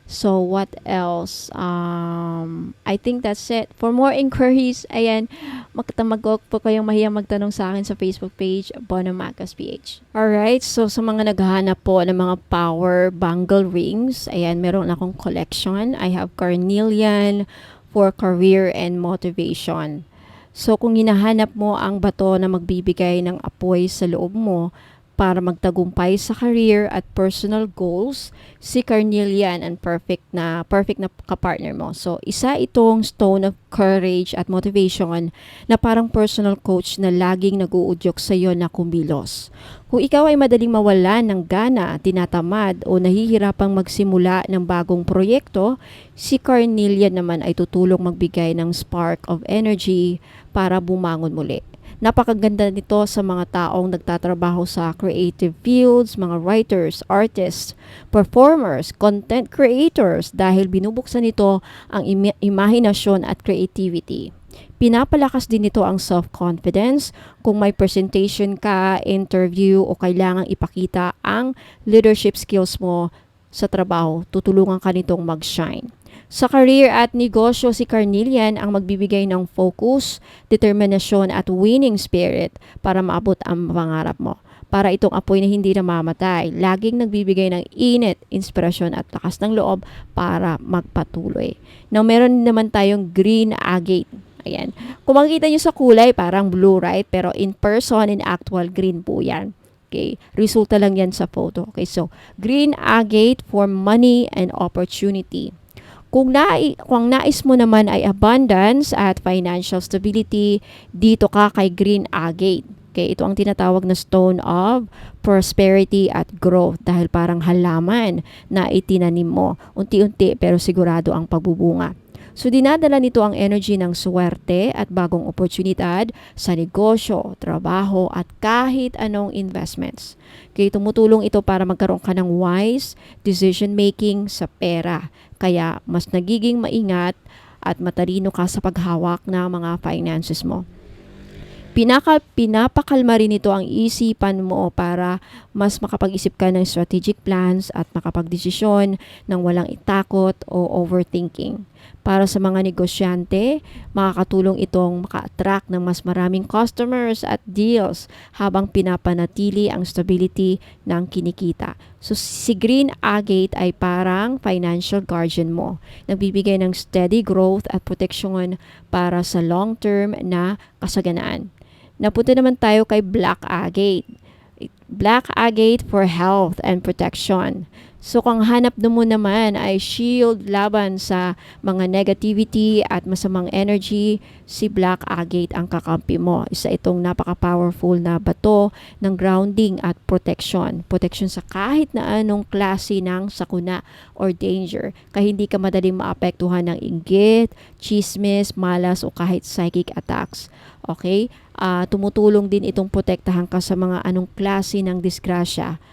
So, what else? I think that's it. For more inquiries, ayan, magtamagok po kayong mahiyang magtanong sa akin sa Facebook page, Bono Macas PH. Alright, so sa mga naghahanap po ng mga power bangle rings, ayan, meron akong collection. I have carnelian for career and motivation. So, kung hinahanap mo ang bato na magbibigay ng apoy sa loob mo, para magtagumpay sa career at personal goals, si carnelian ang perfect na kapartner mo. So, isa itong stone of courage at motivation na parang personal coach na laging nag-uudyok sa iyo na kumilos. Kung ikaw ay madaling mawalan ng gana, tinatamad o nahihirapang magsimula ng bagong proyekto, si carnelian naman ay tutulong magbigay ng spark of energy para bumangon muli. Napakaganda nito sa mga taong nagtatrabaho sa creative fields, mga writers, artists, performers, content creators dahil binubuksan nito ang imahinasyon at creativity. Pinapalakas din nito ang self-confidence kung may presentation ka, interview o kailangang ipakita ang leadership skills mo sa trabaho, tutulungan ka nitong mag-shine. Sa career at negosyo, si carnelian ang magbibigay ng focus, determinasyon at winning spirit para maabot ang pangarap mo. Para itong apoy na hindi namamatay, laging nagbibigay ng init, inspirasyon at lakas ng loob para magpatuloy. Now, meron naman tayong green agate. Ayan. Kung makikita nyo sa kulay, parang blue, right? Pero in person, in actual, green po yan. Okay, resulta lang yan sa photo. Okay, so green agate for money and opportunity. Kung nais mo naman ay abundance at financial stability, dito ka kay green agate. Okay, ito ang tinatawag na stone of prosperity at growth dahil parang halaman na itinanim mo. Unti-unti pero sigurado ang pagbubunga. So, dinadala nito ang energy ng swerte at bagong oportunidad sa negosyo, trabaho at kahit anong investments. Kaya tumutulong ito para magkaroon ka ng wise decision making sa pera. Kaya mas nagiging maingat at matalino ka sa paghawak ng mga finances mo. Pinapakalma rin ito ang isipan mo para mas makapag-isip ka ng strategic plans at makapagdesisyon ng walang itakot o overthinking. Para sa mga negosyante, makakatulong itong maka-attract ng mas maraming customers at deals habang pinapanatili ang stability ng kinikita. So, si green agate ay parang financial guardian mo. Nagbibigay ng steady growth at protection para sa long-term na kasaganaan. Napunta naman tayo kay black agate. Black agate for health and protection. So, kung hanap mo naman ay shield laban sa mga negativity at masamang energy, si black agate ang kakampi mo. Isa itong napaka-powerful na bato ng grounding at protection. Protection sa kahit na anong klase ng sakuna or danger. Kaya hindi ka madaling maapektuhan ng inggit, chismis, malas o kahit psychic attacks. Okay? Tumutulong din itong protektahan ka sa mga anong klase ng disgrasya.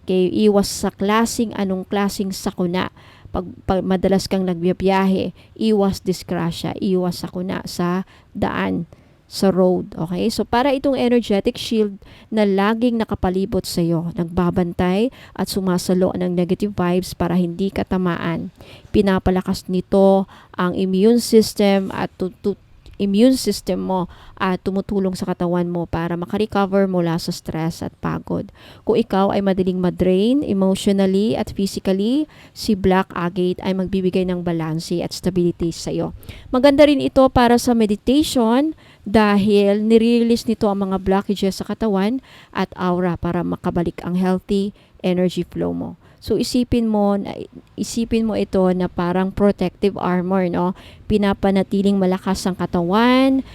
Okay, iwas sa anong klasing sakuna. Pag madalas kang nagbiyahe, iwas disgrasya, iwas sakuna sa daan, sa road. Okay, so para itong energetic shield na laging nakapalibot sa iyo, nagbabantay at sumasalo ng negative vibes para hindi ka tamaan. Pinapalakas nito ang immune system at immune system mo at tumutulong sa katawan mo para makarecover mula sa stress at pagod. Kung ikaw ay madaling madrain emotionally at physically, si black agate ay magbibigay ng balanse at stability sa iyo. Maganda rin ito para sa meditation dahil nire-release nito ang mga blockages sa katawan at aura para makabalik ang healthy energy flow mo. So isipin mo ito na parang protective armor, no? Pinapanatiling malakas ang katawan,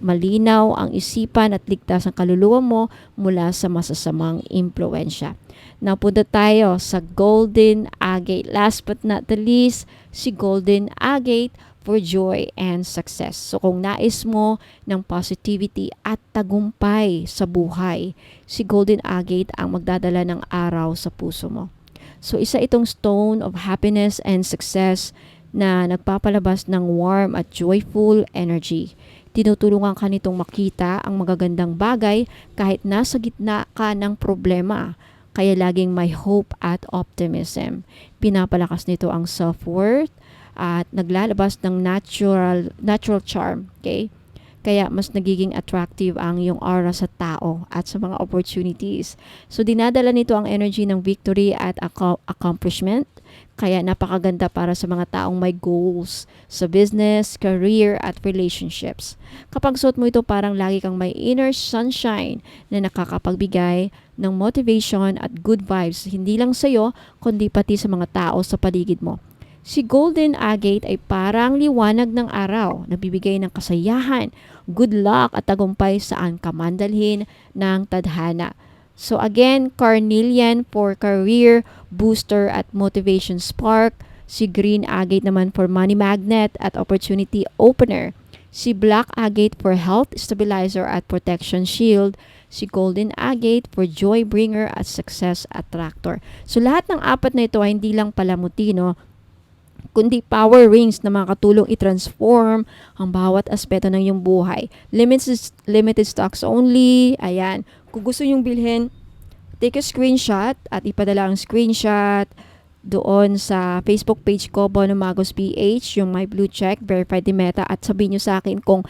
malinaw ang isipan at ligtas ang kaluluwa mo mula sa masasamang impluwensya. Napunta tayo sa golden agate. Last but not the least, si golden agate for joy and success. So kung nais mo ng positivity at tagumpay sa buhay, si golden agate ang magdadala ng araw sa puso mo. So isa itong stone of happiness and success na nagpapalabas ng warm at joyful energy. Tinutulungan ka nitong makita ang magagandang bagay kahit nasa gitna ka ng problema. kaya laging may hope at optimism. Pinapalakas nito ang self-worth at naglalabas ng natural charm. Okay? Kaya mas nagiging attractive ang iyong aura sa tao at sa mga opportunities. So dinadala nito ang energy ng victory at accomplishment. Kaya napakaganda para sa mga taong may goals sa business, career at relationships. Kapag suot mo ito, parang lagi kang may inner sunshine na nakakapagbigay ng motivation at good vibes hindi lang sa iyo kundi pati sa mga tao sa paligid mo. Si golden agate ay parang liwanag ng araw, nagbibigay ng kasayahan, good luck at tagumpay saan ka man dalhin ng tadhana. So again, carnelian for career, booster at motivation spark. Si green agate naman for money magnet at opportunity opener. Si black agate for health stabilizer at protection shield. Si golden agate for joy bringer at success attractor. So lahat ng apat na ito ay hindi lang palamuti, no? Kundi power rings na makakatulong i-transform ang bawat aspeto ng iyong buhay. Limited stocks only. Ayan. Kung gusto nyong bilhin, take a screenshot at ipadala ang screenshot doon sa Facebook page ko, Bono Magos PH, yung my blue check, verified ni Meta, at sabihin nyo sa akin kung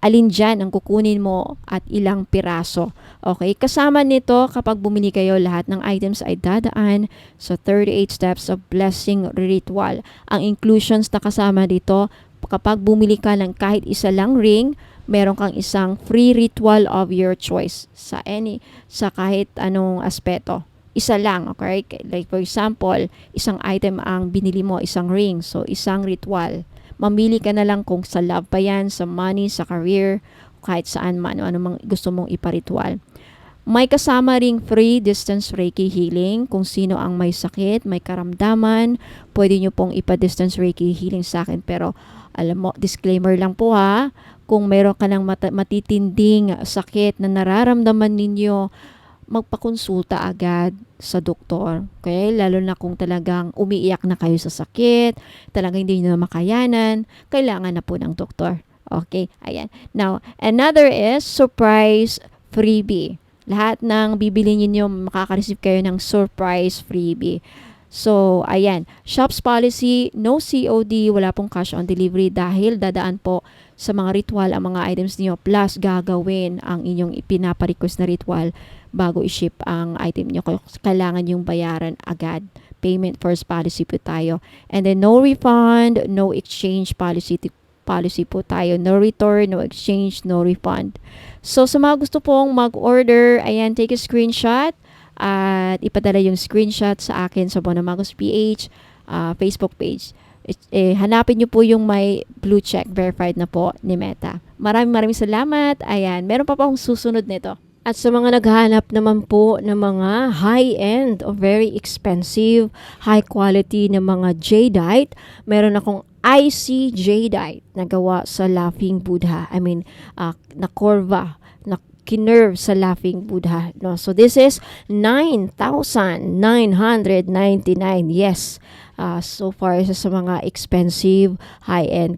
alin dyan ang kukunin mo at ilang piraso. Okay, kasama nito kapag bumili kayo, lahat ng items ay dadaan sa 38 steps of blessing ritual. Ang inclusions na kasama dito, kapag bumili ka ng kahit isa lang ring, meron kang isang free ritual of your choice sa kahit anong aspeto. Isa lang, okay? Like for example, isang item ang binili mo, isang ring, so isang ritual. Mamili ka na lang kung sa love pa yan, sa money, sa career, kahit saan man, ano mang gusto mong iparitual. May kasama ring free distance Reiki healing. Kung sino ang may sakit, may karamdaman, pwede nyo pong ipa-distance Reiki healing sa akin. Pero alam mo, disclaimer lang po ha, kung meron ka ng matitinding sakit na nararamdaman ninyo, magpakonsulta agad sa doktor. Okay? Lalo na kung talagang umiiyak na kayo sa sakit, talagang hindi nyo na makayanan, kailangan na po ng doktor. Okay? Ayan. Now, another is surprise freebie. Lahat ng bibili niyo makaka-receive kayo ng surprise freebie. So, ayan. Shops policy, no COD, wala pong cash on delivery dahil dadaan po sa mga ritual ang mga items niyo plus gagawin ang inyong ipinapa-request na ritual bago i-ship ang item niyo. Kailangan yung bayaran agad. Payment first policy po tayo. And then no refund, no exchange policy po tayo. No return, no exchange, no refund. So sa mga gusto pong mag-order, ayan, take a screenshot at ipadala yung screenshot sa akin sa Bono Magos PH Facebook page. Hanapin nyo po yung may blue check, verified na po ni Meta. Maraming salamat. Ayan, meron pa akong susunod nito. At sa mga naghahanap naman po ng mga high-end o very expensive, high-quality na mga jadeite, meron akong IC jadeite na gawa sa Laughing Buddha. Na curva, na kinerve sa Laughing Buddha. No? So this is 9,999. Yes. So far sa mga expensive high-end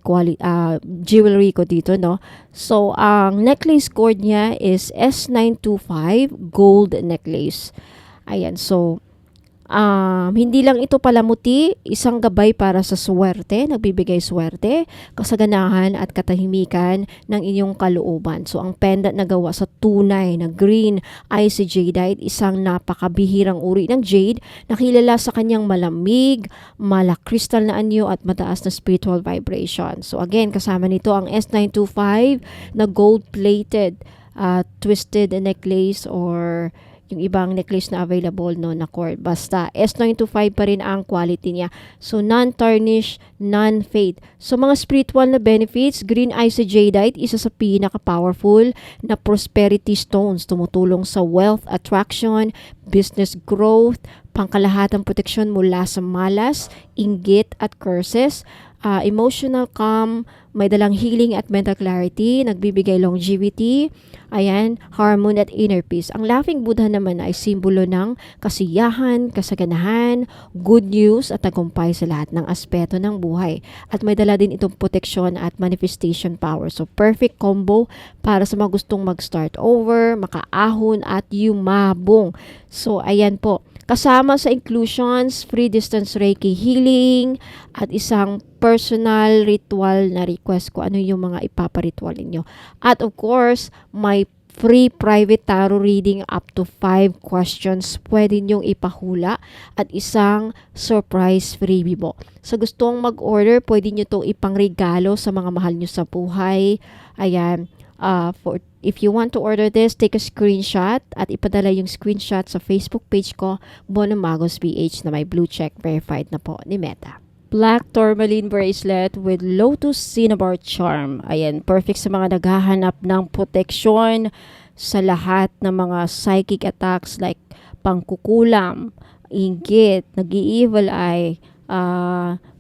jewelry ko dito, no. So ang necklace cord niya is S925 gold necklace. Ayan, so hindi lang ito palamuti, isang gabay para sa swerte, nagbibigay swerte, kasaganahan at katahimikan ng inyong kalooban. So ang pendant na gawa sa tunay na green IC jadeite, isang napakabihirang uri ng jade na kilala sa kanyang malamig, malakristal na anyo at mataas na spiritual vibration. So again, kasama nito ang S925 na gold-plated twisted necklace or yung ibang necklace na available, no, na cord. Basta S925 pa rin ang quality niya. So non-tarnish, non-fade. So mga spiritual na benefits, green IC jadeite, isa sa pinaka-powerful na prosperity stones, tumutulong sa wealth attraction, business growth, pangkalahatang proteksyon mula sa malas, inggit at curses, emotional calm, may dalang healing at mental clarity, nagbibigay longevity, ayan, harmony at inner peace. Ang laughing Buddha naman ay simbolo ng kasiyahan, kasaganahan, good news at tagumpay sa lahat ng aspeto ng buhay. At may dala din itong protection at manifestation power. So perfect combo para sa mga gustong mag-start over, makaahon at yumabong. So ayan po. Kasama sa inclusions, free distance Reiki healing, at isang personal ritual na request ko ano yung mga ipaparitual ninyo. At of course, may free private tarot reading up to 5 questions pwede nyong ipahula at isang surprise freebie po. Sa gustong mag-order, pwede nyo itong ipangregalo sa mga mahal nyo sa buhay. Ayan. If you want to order this, take a screenshot at ipadala yung screenshot sa Facebook page ko, Bono Magos PH, na may blue check verified na po ni Meta. Black tourmaline bracelet with lotus cinnabar charm. Ayan, perfect sa mga naghahanap ng proteksyon sa lahat ng mga psychic attacks like pangkukulam, inggit, nag-i-evil eye,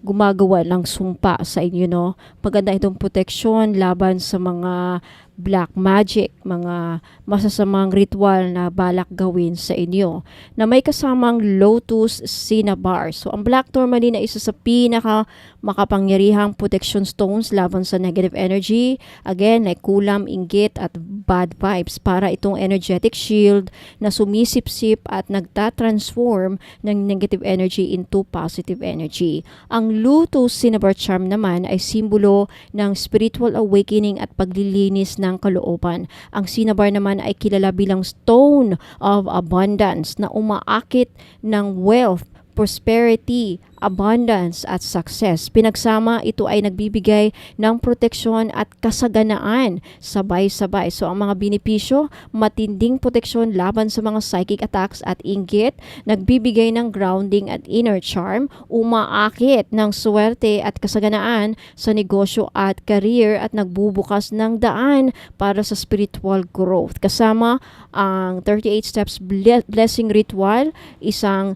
gumagawa ng sumpa sa inyo, no? Maganda itong proteksyon laban sa mga black magic, mga masasamang ritual na balak gawin sa inyo, na may kasamang lotus cinnabar. So, ang black tourmaline ay isa sa pinaka makapangyarihang protection stones laban sa negative energy. Again, like kulam, inggit at bad vibes, para itong energetic shield na sumisip-sip at nagtatransform ng negative energy into positive energy. Ang lotus cinnabar charm naman ay simbolo ng spiritual awakening at paglilinis ng kalooban. Ang cinnabar naman ay kilala bilang stone of abundance na umaakit ng wealth, prosperity, abundance at success. Pinagsama, ito ay nagbibigay ng proteksyon at kasaganaan sabay-sabay. So ang mga benepisyo, matinding proteksyon laban sa mga psychic attacks at inggit, nagbibigay ng grounding at inner charm, umaakit ng swerte at kasaganaan sa negosyo at career, at nagbubukas ng daan para sa spiritual growth. Kasama ang 38 steps blessing ritual, isang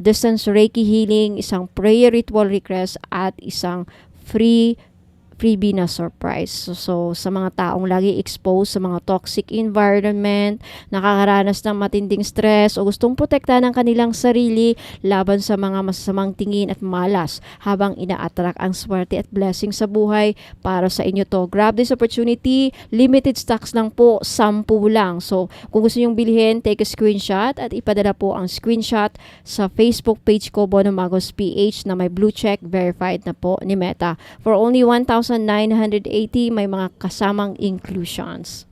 distance Reiki healing, isang prayer ritual request, at isang freebie na surprise. So, sa mga taong lagi exposed sa mga toxic environment, nakakaranas ng matinding stress o gustong protektahan ng kanilang sarili laban sa mga masasamang tingin at malas habang ina-attract ang swerte at blessing sa buhay, para sa inyo to. Grab this opportunity. Limited stocks lang po, 10 lang. So, kung gusto nyong bilhin, take a screenshot at ipadala po ang screenshot sa Facebook page ko, Bono Magos PH, na may blue check verified na po ni Meta. For only 1,980, may mga kasamang inclusions.